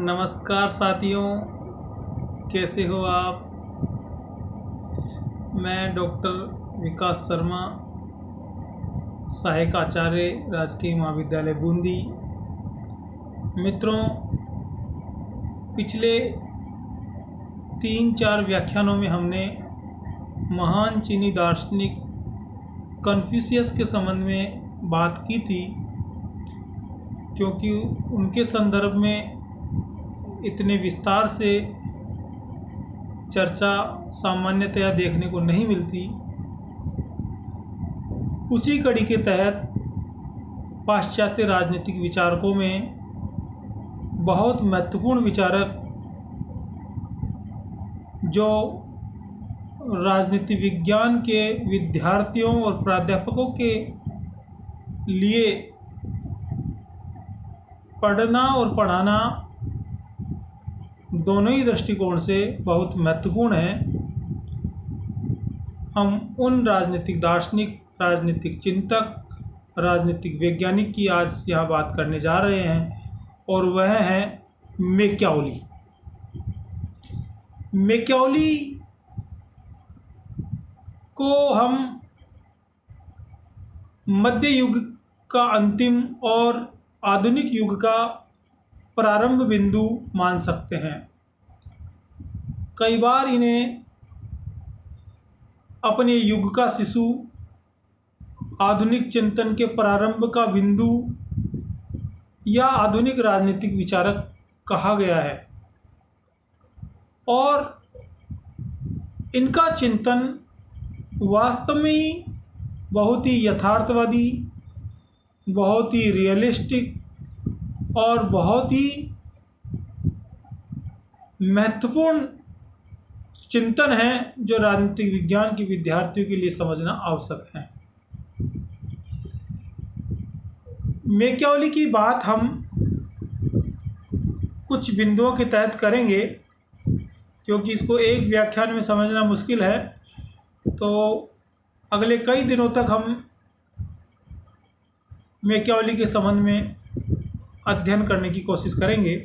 नमस्कार साथियों, कैसे हो आप। मैं डॉक्टर विकास शर्मा, सहायक आचार्य, राजकीय महाविद्यालय बूंदी। मित्रों, पिछले 3-4 व्याख्यानों में हमने महान चीनी दार्शनिक कन्फ्यूशियस के संबंध में बात की थी, क्योंकि उनके संदर्भ में इतने विस्तार से चर्चा सामान्यतया देखने को नहीं मिलती। उसी कड़ी के तहत पाश्चात्य राजनीतिक विचारकों में बहुत महत्वपूर्ण विचारक जो राजनीति विज्ञान के विद्यार्थियों और प्राध्यापकों के लिए पढ़ना और पढ़ाना दोनों ही दृष्टिकोण से बहुत महत्वपूर्ण है। हम उन राजनीतिक दार्शनिक, राजनीतिक चिंतक, राजनीतिक वैज्ञानिक की आज यहाँ बात करने जा रहे हैं, और वह है मैकियावेली। मैकियावेली को हम मध्य युग का अंतिम और आधुनिक युग का प्रारंभ बिंदु मान सकते हैं। कई बार इन्हें अपने युग का शिशु, आधुनिक चिंतन के प्रारंभ का बिंदु या आधुनिक राजनीतिक विचारक कहा गया है, और इनका चिंतन वास्तव में ही बहुत ही यथार्थवादी, बहुत ही रियलिस्टिक और बहुत ही महत्वपूर्ण चिंतन है, जो राजनीतिक विज्ञान के विद्यार्थियों के लिए समझना आवश्यक है। मैकियावेली की बात हम कुछ बिंदुओं के तहत करेंगे, क्योंकि इसको एक व्याख्यान में समझना मुश्किल है। तो अगले कई दिनों तक हम मैकियावेली के संबंध में अध्ययन करने की कोशिश करेंगे।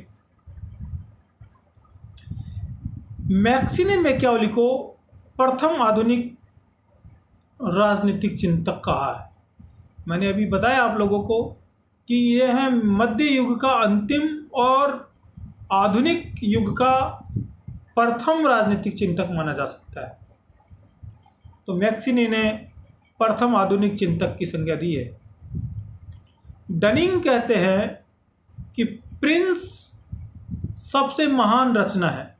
मैक्सी ने मैकियावेली को प्रथम आधुनिक राजनीतिक चिंतक कहा है। मैंने अभी बताया आप लोगों को कि यह है मध्य युग का अंतिम और आधुनिक युग का प्रथम राजनीतिक चिंतक माना जा सकता है। तो मैक्सी ने इन्हें प्रथम आधुनिक चिंतक की संज्ञा दी है। डनिंग कहते हैं कि प्रिंस सबसे महान रचना है।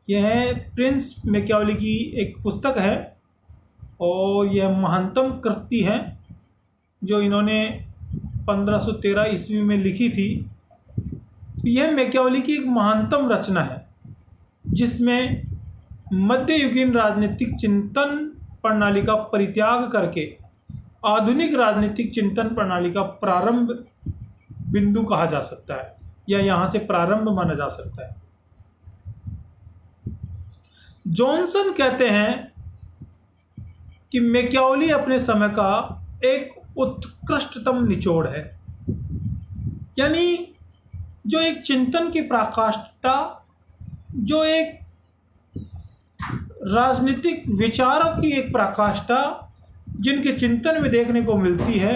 यह प्रिंस मैकियावेली की एक पुस्तक है, और यह महानतम कृति है जो इन्होंने 1513 ईस्वी में लिखी थी। यह मैकियावेली की एक महानतम रचना है, जिसमें मध्ययुगीन राजनीतिक चिंतन प्रणाली का परित्याग करके आधुनिक राजनीतिक चिंतन प्रणाली का प्रारंभ बिंदु कहा जा सकता है, या यहाँ से प्रारंभ माना जा सकता है। जॉनसन कहते हैं कि मैकियावेली अपने समय का एक उत्कृष्टतम निचोड़ है, यानी जो एक चिंतन की पराकाष्ठा, जो एक राजनीतिक विचारों की एक पराकाष्ठा जिनके चिंतन में देखने को मिलती है,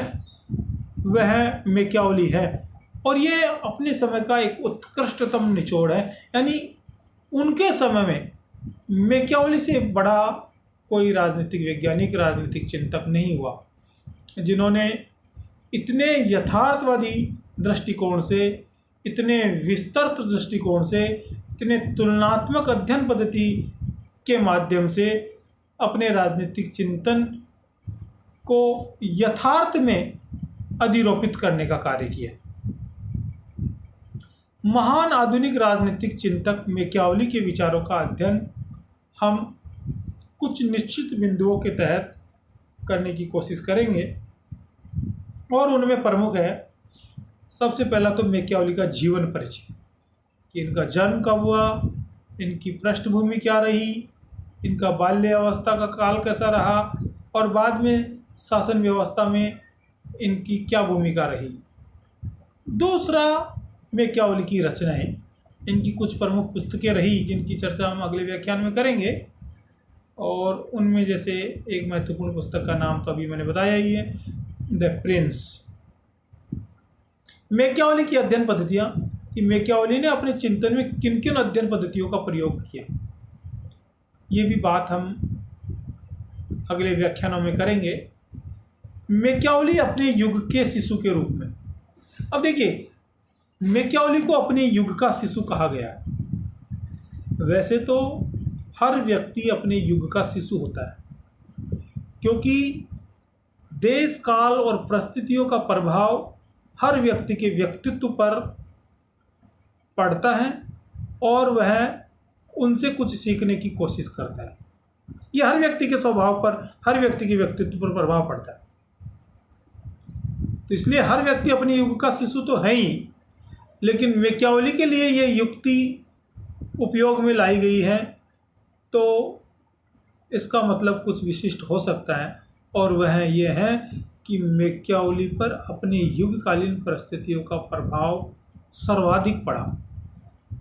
वह मैकियावेली है। और ये अपने समय का एक उत्कृष्टतम निचोड़ है, यानी उनके समय में मैकियावेली से बड़ा कोई राजनीतिक वैज्ञानिक, राजनीतिक चिंतक नहीं हुआ, जिन्होंने इतने यथार्थवादी दृष्टिकोण से, इतने विस्तृत दृष्टिकोण से, इतने तुलनात्मक अध्ययन पद्धति के माध्यम से अपने राजनीतिक चिंतन को यथार्थ में अधिरोपित करने का कार्य किया। महान आधुनिक राजनीतिक चिंतक मैकियावेली के विचारों का अध्ययन हम कुछ निश्चित बिंदुओं के तहत करने की कोशिश करेंगे, और उनमें प्रमुख है, सबसे पहला तो मैकियावेली का जीवन परिचय, कि इनका जन्म कब हुआ, इनकी पृष्ठभूमि क्या रही, इनका बाल्यावस्था का काल कैसा रहा, और बाद में शासन व्यवस्था में इनकी क्या भूमिका रही। दूसरा, मैकियावेली की रचनाएं, इनकी कुछ प्रमुख पुस्तकें रही जिनकी चर्चा हम अगले व्याख्यान में करेंगे, और उनमें जैसे एक महत्वपूर्ण पुस्तक का नाम तो अभी मैंने बताया ही है, द प्रिंस। मैकियावेली की अध्ययन पद्धतियाँ, कि मैकियावेली ने अपने चिंतन में किन किन अध्ययन पद्धतियों का प्रयोग किया, ये भी बात हम अगले व्याख्यानों में करेंगे। मैकियावेली अपने युग के शिशु के रूप में, अब देखिए मैकियावेली को अपने युग का शिशु कहा गया है। वैसे तो हर व्यक्ति अपने युग का शिशु होता है, क्योंकि देश काल और परिस्थितियों का प्रभाव हर व्यक्ति के व्यक्तित्व पर पड़ता है और वह उनसे कुछ सीखने की कोशिश करता है। यह हर व्यक्ति के स्वभाव पर, हर व्यक्ति के व्यक्तित्व पर प्रभाव पड़ता है। तो इसलिए हर व्यक्ति अपने युग का शिशु तो है ही, लेकिन मैकियावेली के लिए ये युक्ति उपयोग में लाई गई है, तो इसका मतलब कुछ विशिष्ट हो सकता है, और वह यह है कि मैकियावेली पर अपने युगकालीन परिस्थितियों का प्रभाव सर्वाधिक पड़ा।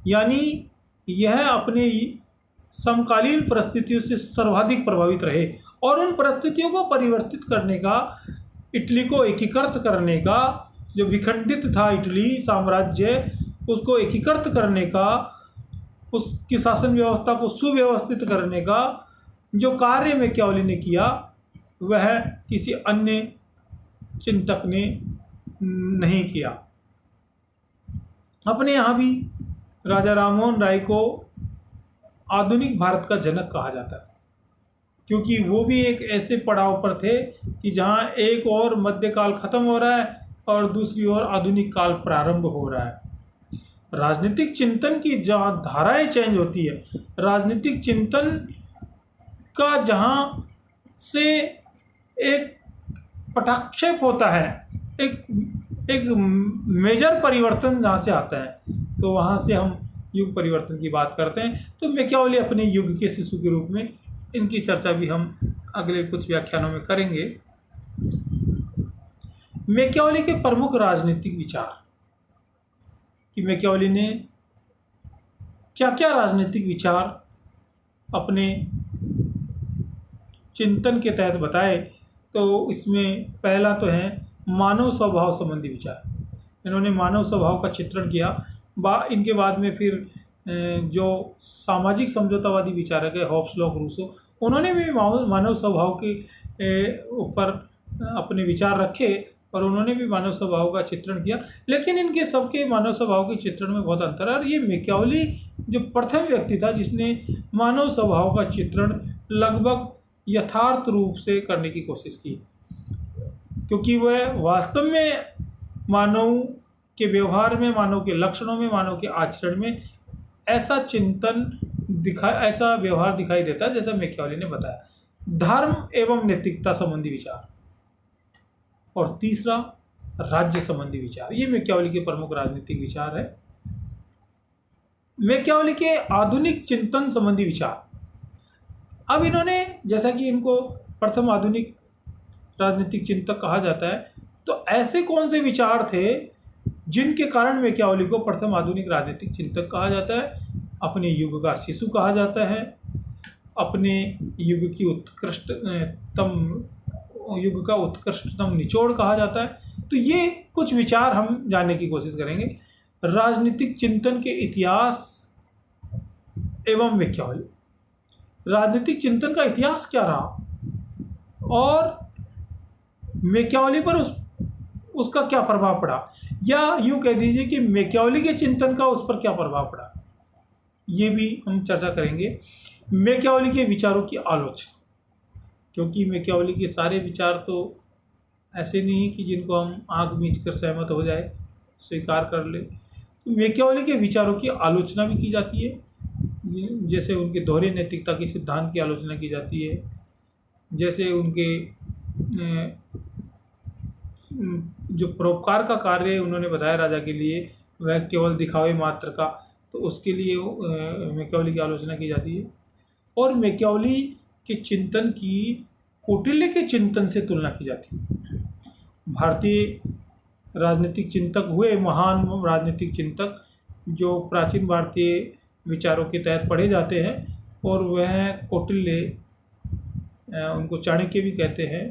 यानी यह अपने समकालीन परिस्थितियों से सर्वाधिक प्रभावित रहे, और उन परिस्थितियों को परिवर्तित करने का, इटली को एकीकृत करने का, जो विखंडित था इटली साम्राज्य, उसको एकीकृत करने का, उसकी शासन व्यवस्था को सुव्यवस्थित करने का जो कार्य मैकियावेली ने किया, वह किसी अन्य चिंतक ने नहीं किया। अपने यहाँ भी राजा राममोहन राय को आधुनिक भारत का जनक कहा जाता है, क्योंकि वो भी एक ऐसे पड़ाव पर थे कि जहाँ एक और मध्यकाल खत्म हो रहा है और दूसरी ओर आधुनिक काल प्रारंभ हो रहा है। राजनीतिक चिंतन की जहाँ धाराएं चेंज होती है, राजनीतिक चिंतन का जहाँ से एक पटाक्षेप होता है, एक मेजर परिवर्तन जहाँ से आता है, तो वहाँ से हम युग परिवर्तन की बात करते हैं। तो मैकियावेली अपने युग के शिशु के रूप में, इनकी चर्चा भी हम अगले कुछ व्याख्यानों में करेंगे। मैकियावेली के प्रमुख राजनीतिक विचार, कि मैकियावेली ने क्या क्या राजनीतिक विचार अपने चिंतन के तहत बताए, तो इसमें पहला तो है मानव स्वभाव संबंधी विचार। इन्होंने मानव स्वभाव का चित्रण किया। इनके बाद में फिर जो सामाजिक समझौतावादी विचारक है हॉब्स, लॉक, रूसो, उन्होंने भी मानव स्वभाव के ऊपर अपने विचार रखे और उन्होंने भी मानव स्वभाव का चित्रण किया। लेकिन इनके सबके मानव स्वभाव के चित्रण में बहुत अंतर है, और ये मैकियावेली जो प्रथम व्यक्ति था जिसने मानव स्वभाव का चित्रण लगभग यथार्थ रूप से करने की कोशिश की, क्योंकि वह वास्तव में मानव के व्यवहार में, मानव के लक्षणों में, मानव के आचरण में ऐसा ऐसा व्यवहार दिखाई देता है जैसा मैकियावेली ने बताया। धर्म एवं नैतिकता संबंधी विचार, और तीसरा राज्य संबंधी विचार। ये मैकियावेली के प्रमुख राजनीतिक विचार है। मैकियावेली के आधुनिक चिंतन संबंधी विचार, अब इन्होंने, जैसा कि इनको प्रथम आधुनिक राजनीतिक चिंतक कहा जाता है, तो ऐसे कौन से विचार थे जिनके कारण मैकियावेली को प्रथम आधुनिक राजनीतिक चिंतक कहा जाता है, अपने युग का शिशु कहा जाता है, अपने युग का उत्कृष्टतम निचोड़ कहा जाता है। तो ये कुछ विचार हम जानने की कोशिश करेंगे। राजनीतिक चिंतन के इतिहास एवं मैकियावेली, राजनीतिक चिंतन का इतिहास क्या रहा और मैकियावेली पर उसका क्या प्रभाव पड़ा, या यूँ कह दीजिए कि मैकियावेली के चिंतन का उस पर क्या प्रभाव पड़ा, ये भी हम चर्चा करेंगे। मैकियावेली के विचारों की आलोचना, क्योंकि मैकियावेली के सारे विचार तो ऐसे नहीं कि जिनको हम आंख मीच कर सहमत हो जाए, स्वीकार कर ले। तो मैकियावेली के विचारों की आलोचना भी की जाती है, जैसे उनके दोहरे नैतिकता के सिद्धांत की आलोचना की जाती है, जैसे उनके जो परोपकार का कार्य उन्होंने बताया राजा के लिए, वह केवल दिखावे मात्र का, तो उसके लिए मैकियावेली की आलोचना की जाती है। और मैकियावेली के चिंतन की कौटिल्य के चिंतन से तुलना की जाती है। भारतीय राजनीतिक चिंतक हुए महान राजनीतिक चिंतक जो प्राचीन भारतीय विचारों के तहत पढ़े जाते हैं, और वह कौटिल्य, उनको चाणक्य भी कहते हैं,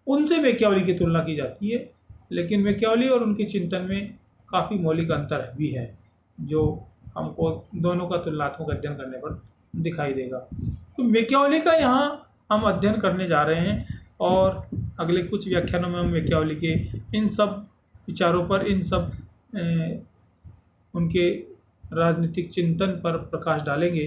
उनसे मैकियावेली की तुलना की जाती है। लेकिन मैकियावेली और उनके चिंतन में काफ़ी मौलिक अंतर भी है, जो हमको दोनों का तुलनात्मक अध्ययन करने पर दिखाई देगा। तो मैकियावेली का यहाँ हम अध्ययन करने जा रहे हैं, और अगले कुछ व्याख्यानों में हम मैकियावेली के इन सब विचारों पर, इन सब उनके राजनीतिक चिंतन पर प्रकाश डालेंगे।